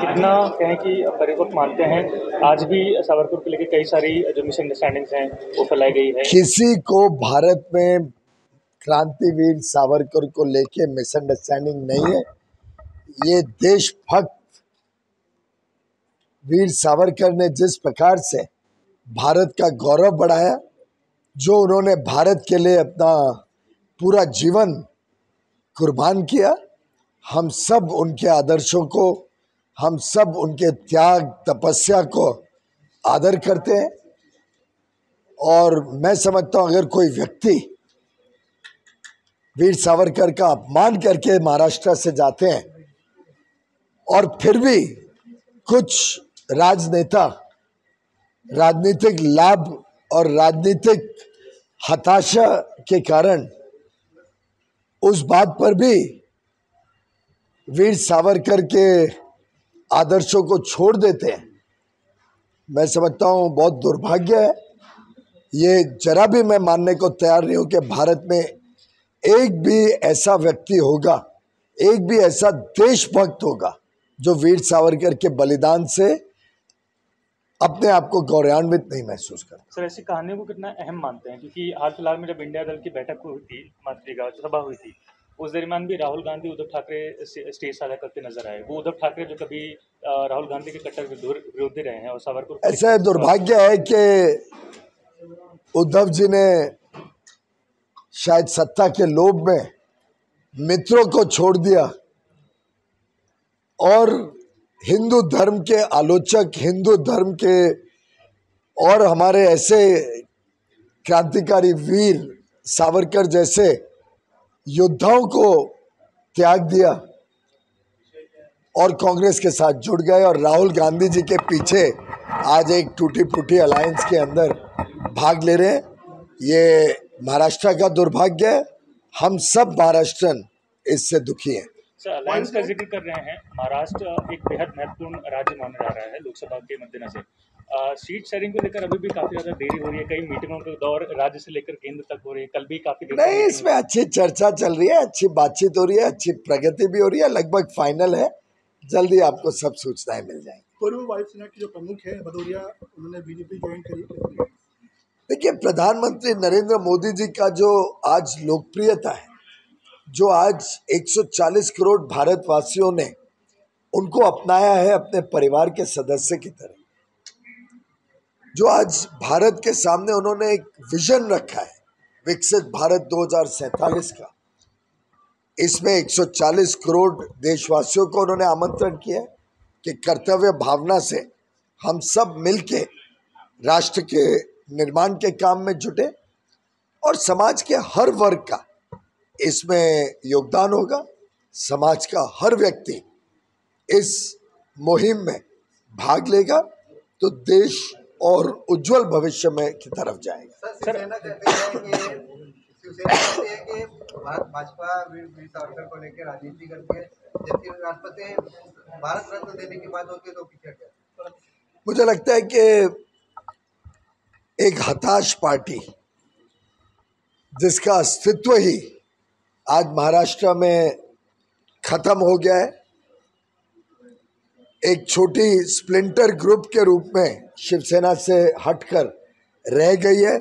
कितना कहें कि परिपक्व मानते हैं आज भी सावरकर को लेकर कई सारी जो मिसअंडरस्टैंडिंग्स हैं वो फैलाई गई है। किसी को भारत में क्रांतिवीर सावरकर को लेके मिसअंडरस्टैंडिंग नहीं है। ये देशभक्त वीर सावरकर ने जिस प्रकार से भारत का गौरव बढ़ाया, जो उन्होंने भारत के लिए अपना पूरा जीवन कुर्बान किया, हम सब उनके आदर्शों को, हम सब उनके त्याग तपस्या को आदर करते हैं। और मैं समझता हूं अगर कोई व्यक्ति वीर सावरकर का अपमान करके महाराष्ट्र से जाते हैं और फिर भी कुछ राजनेता राजनीतिक लाभ और राजनीतिक हताशा के कारण उस बात पर भी वीर सावरकर के आदर्शों को छोड़ देते हैं, मैं समझता हूं बहुत दुर्भाग्य है। ये जरा भी मैं मानने को तैयार नहीं हूं कि भारत में एक भी ऐसा व्यक्ति होगा, एक भी ऐसा देशभक्त होगा जो वीर सावरकर के बलिदान से अपने आप को गौरवान्वित नहीं महसूस करता। सर, ऐसी कहानियों को कितना अहम मानते हैं, क्योंकि हाल फिलहाल में जब इंडिया दल की बैठक हुई थी, मातृका सभा हुई थी, उस दरमियान भी राहुल गांधी उद्धव ठाकरे स्टेज साझा करते नजर आए। वो उद्धव ठाकरे जो कभी राहुल गांधी के कट्टर विरोधी रहे हैं और सावरकर ऐसा दुर्भाग्य है कि उद्धव जी ने शायद सत्ता के लोभ में मित्रों को छोड़ दिया और हिंदू धर्म के आलोचक, हिंदू धर्म के और हमारे ऐसे क्रांतिकारी वीर सावरकर जैसे योद्धाओं को त्याग दिया और कांग्रेस के साथ जुड़ गए और राहुल गांधी जी के पीछे आज एक टूटी फूटी अलायंस के अंदर भाग ले रहे हैं। ये महाराष्ट्र का दुर्भाग्य है। हम सब महाराष्ट्रन इससे दुखी हैं। सर, अलायंस का जिक्र कर रहे हैं। महाराष्ट्र एक बेहद महत्वपूर्ण राज्य माना जा रहा है लोकसभा के मद्देनजर। सीट शेयरिंग को लेकर अभी भी काफी ज्यादा देरी हो रही है। कई मीटिंगों के दौर राज्य से लेकर केंद्र तक हो रही है। कल भी काफी देर नहीं, इसमें अच्छी चर्चा चल रही है, अच्छी बातचीत हो रही है, अच्छी प्रगति भी हो रही है, लगभग फाइनल है। जल्दी आपको सब सूचनाएं मिल जाएंगी। पूर्व वायुसेना के जो प्रमुख है भदौरिया, उन्होंने बीजेपी ज्वाइन करी। देखिए, प्रधानमंत्री नरेंद्र मोदी जी का जो आज लोकप्रियता है, जो आज 140 करोड़ भारतवासियों ने उनको अपनाया है अपने परिवार के सदस्य की तरह, जो आज भारत के सामने उन्होंने एक विजन रखा है विकसित भारत 2047 का, इसमें 140 करोड़ देशवासियों को उन्होंने आमंत्रण किया कि कर्तव्य भावना से हम सब मिलके राष्ट्र के निर्माण के काम में जुटे और समाज के हर वर्ग का इसमें योगदान होगा। समाज का हर व्यक्ति इस मुहिम में भाग लेगा तो देश और उज्जवल भविष्य में की तरफ जाएगा। शिवसेना कहती है कि भाजपा वीर सावरकर को लेकर राजनीति करती है, जबकि राष्ट्रपति भारत रत्न देने की बात होती है तो पीछे क्या? मुझे लगता है कि एक हताश पार्टी जिसका अस्तित्व ही आज महाराष्ट्र में खत्म हो गया है, एक छोटी स्प्लिंटर ग्रुप के रूप में शिवसेना से हटकर रह गई है,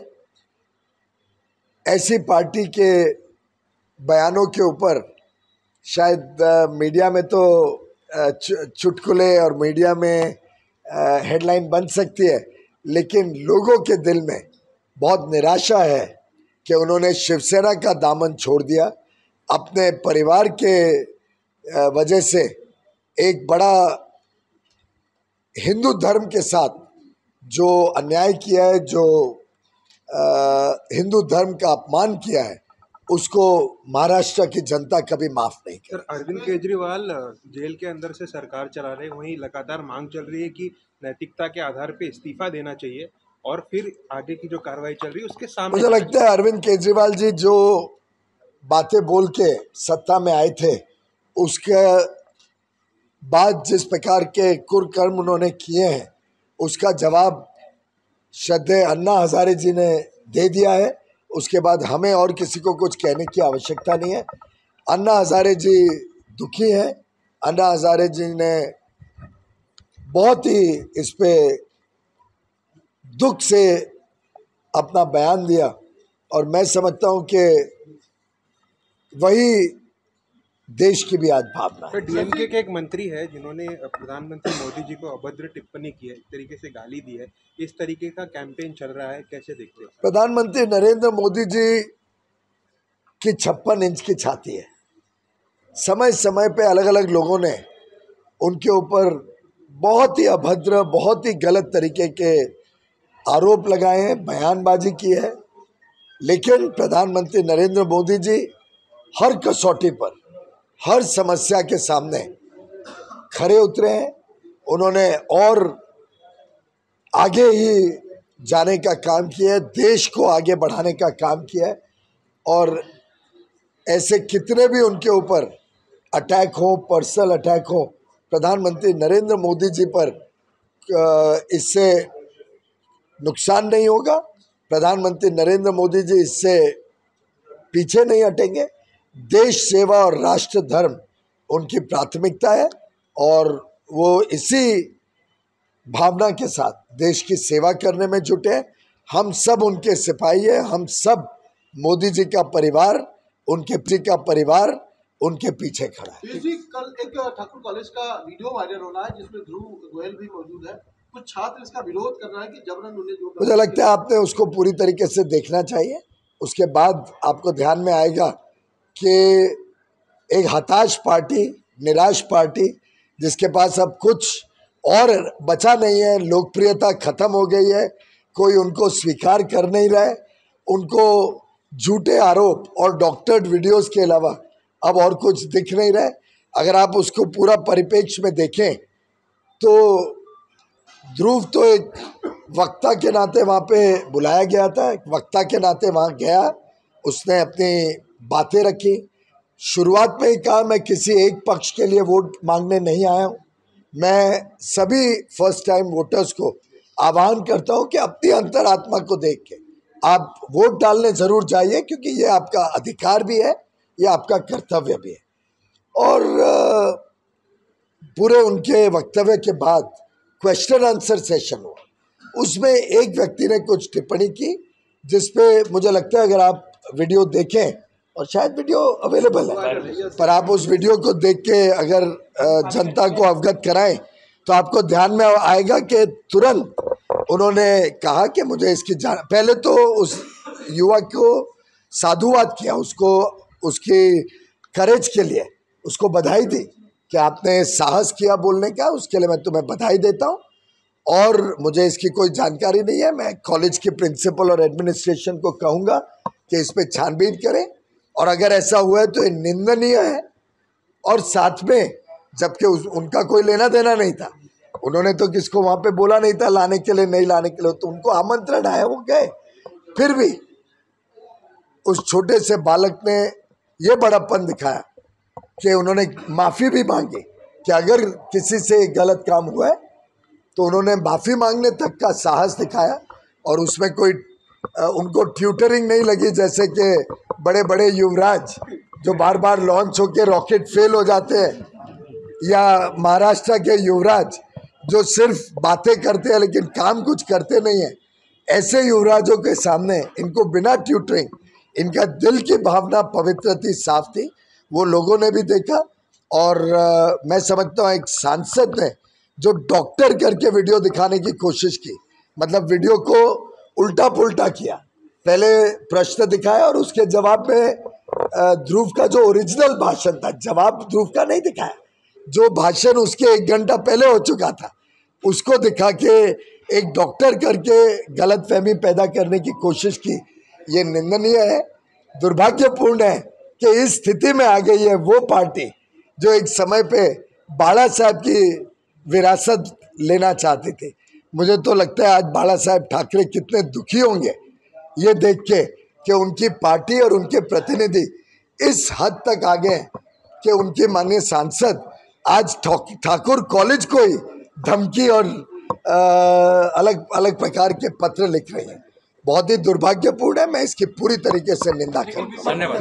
ऐसी पार्टी के बयानों के ऊपर शायद मीडिया में तो चुटकुले और मीडिया में हेडलाइन बन सकती है, लेकिन लोगों के दिल में बहुत निराशा है कि उन्होंने शिवसेना का दामन छोड़ दिया। अपने परिवार के वजह से एक बड़ा हिंदू धर्म के साथ जो अन्याय किया है, जो हिंदू धर्म का अपमान किया है, उसको महाराष्ट्र की जनता कभी माफ नहीं करेगी। सर, अरविंद केजरीवाल जेल के अंदर से सरकार चला रहे, वहीं लगातार मांग चल रही है कि नैतिकता के आधार पे इस्तीफा देना चाहिए और फिर आगे की जो कार्रवाई चल रही है उसके सामने। मुझे लगता है अरविंद केजरीवाल जी जो बातें बोल के सत्ता में आए थे, उसके बाद जिस प्रकार के कुकर्म उन्होंने किए हैं, उसका जवाब श्रद्धेय अन्ना हजारे जी ने दे दिया है। उसके बाद हमें और किसी को कुछ कहने की आवश्यकता नहीं है। अन्ना हजारे जी दुखी हैं। अन्ना हजारे जी ने बहुत ही इस पे दुख से अपना बयान दिया और मैं समझता हूं कि वही देश की भी आज भावना है। सर, डीएमके के एक मंत्री है जिन्होंने प्रधानमंत्री मोदी जी को अभद्र टिप्पणी की है, एक तरीके से गाली दी है। इस तरीके का कैंपेन चल रहा है, कैसे देखते हैं? प्रधानमंत्री नरेंद्र मोदी जी की 56 इंच की छाती है। समय समय पे अलग अलग लोगों ने उनके ऊपर बहुत ही अभद्र, बहुत ही गलत तरीके के आरोप लगाए हैं, बयानबाजी की है, लेकिन प्रधानमंत्री नरेंद्र मोदी जी हर कसौटी पर, हर समस्या के सामने खरे उतरे हैं। उन्होंने और आगे ही जाने का काम किया है, देश को आगे बढ़ाने का काम किया है और ऐसे कितने भी उनके ऊपर अटैक हो, पर्सनल अटैक हो, प्रधानमंत्री नरेंद्र मोदी जी पर इससे नुकसान नहीं होगा। प्रधानमंत्री नरेंद्र मोदी जी इससे पीछे नहीं हटेंगे। देश सेवा और राष्ट्र धर्म उनकी प्राथमिकता है और वो इसी भावना के साथ देश की सेवा करने में जुटे हैं। हम सब उनके सिपाही हैं, हम सब मोदी जी का परिवार, उनके पीछे खड़ा है। जी, कल एक ठाकुर कॉलेज का वीडियो वायरल हो रहा है जिसमें ध्रुव गोयल भी मौजूद है। कुछ छात्र इसका विरोध कर रहा है कि जबरन उन्हें जो, मुझे लगता है आपने उसको पूरी तरीके से देखना चाहिए। उसके बाद आपको ध्यान में आएगा कि एक हताश पार्टी, निराश पार्टी, जिसके पास अब कुछ और बचा नहीं है, लोकप्रियता खत्म हो गई है, कोई उनको स्वीकार कर नहीं रहा है, उनको झूठे आरोप और डॉक्टर्ड वीडियोस के अलावा अब और कुछ दिख नहीं रहा है। अगर आप उसको पूरा परिप्रेक्ष्य में देखें तो ध्रुव तो एक वक्ता के नाते वहाँ पे बुलाया गया था, एक वक्ता के नाते वहाँ गया, उसने अपनी बातें रखी। शुरुआत में ही कहा मैं किसी एक पक्ष के लिए वोट मांगने नहीं आया हूँ। मैं सभी फर्स्ट टाइम वोटर्स को आह्वान करता हूँ कि अपनी अंतरात्मा को देख के आप वोट डालने ज़रूर जाइए, क्योंकि ये आपका अधिकार भी है, ये आपका कर्तव्य भी है। और पूरे उनके वक्तव्य के बाद क्वेश्चन आंसर सेशन हुआ, उसमें एक व्यक्ति ने कुछ टिप्पणी की जिसपे मुझे लगता है अगर आप वीडियो देखें, और शायद वीडियो अवेलेबल है, पर आप उस वीडियो को देख के अगर जनता को अवगत कराएं तो आपको ध्यान में आएगा कि तुरंत उन्होंने कहा कि मुझे इसकी पहले तो उस युवक को साधुवाद किया, उसको उसकी करेज के लिए उसको बधाई दी कि आपने साहस किया बोलने का, उसके लिए मैं तुम्हें बधाई देता हूँ। और मुझे इसकी कोई जानकारी नहीं है, मैं कॉलेज के प्रिंसिपल और एडमिनिस्ट्रेशन को कहूँगा कि इस पर छानबीन करें, और अगर ऐसा हुआ है तो ये निंदनीय है। और साथ में जबकि उनका कोई लेना देना नहीं था, उन्होंने तो किसको वहाँ पे बोला नहीं था लाने के लिए, नहीं लाने के लिए, तो उनको आमंत्रण आया, वो गए। फिर भी उस छोटे से बालक ने ये बड़प्पन दिखाया कि उन्होंने माफ़ी भी मांगी कि अगर किसी से गलत काम हुआ है तो उन्होंने माफ़ी मांगने तक का साहस दिखाया। और उसमें कोई उनको ट्यूटरिंग नहीं लगी, जैसे कि बड़े बड़े युवराज जो बार बार लॉन्च होकर रॉकेट फेल हो जाते हैं, या महाराष्ट्र के युवराज जो सिर्फ बातें करते हैं लेकिन काम कुछ करते नहीं हैं, ऐसे युवराजों के सामने इनको बिना ट्यूटरिंग, इनका दिल की भावना पवित्र थी, साफ थी, वो लोगों ने भी देखा। और मैं समझता हूँ एक सांसद ने जो डॉक्टर करके वीडियो दिखाने की कोशिश की, मतलब वीडियो को उल्टा पुल्टा किया, पहले प्रश्न दिखाया और उसके जवाब में ध्रुव का जो ओरिजिनल भाषण था, जवाब ध्रुव का नहीं दिखाया, जो भाषण उसके 1 घंटा पहले हो चुका था उसको दिखा के एक डॉक्टर करके गलतफहमी पैदा करने की कोशिश की। ये निंदनीय है, दुर्भाग्यपूर्ण है कि इस स्थिति में आ गई है वो पार्टी जो एक समय पे बाला साहब की विरासत लेना चाहती थी। मुझे तो लगता है आज बाला साहब ठाकरे कितने दुखी होंगे ये देख के कि उनकी पार्टी और उनके प्रतिनिधि इस हद तक आ गए कि उनके माननीय सांसद आज ठाकुर कॉलेज को ही धमकी और अलग अलग प्रकार के पत्र लिख रहे हैं। बहुत ही दुर्भाग्यपूर्ण है, मैं इसकी पूरी तरीके से निंदा करता हूँ। धन्यवाद।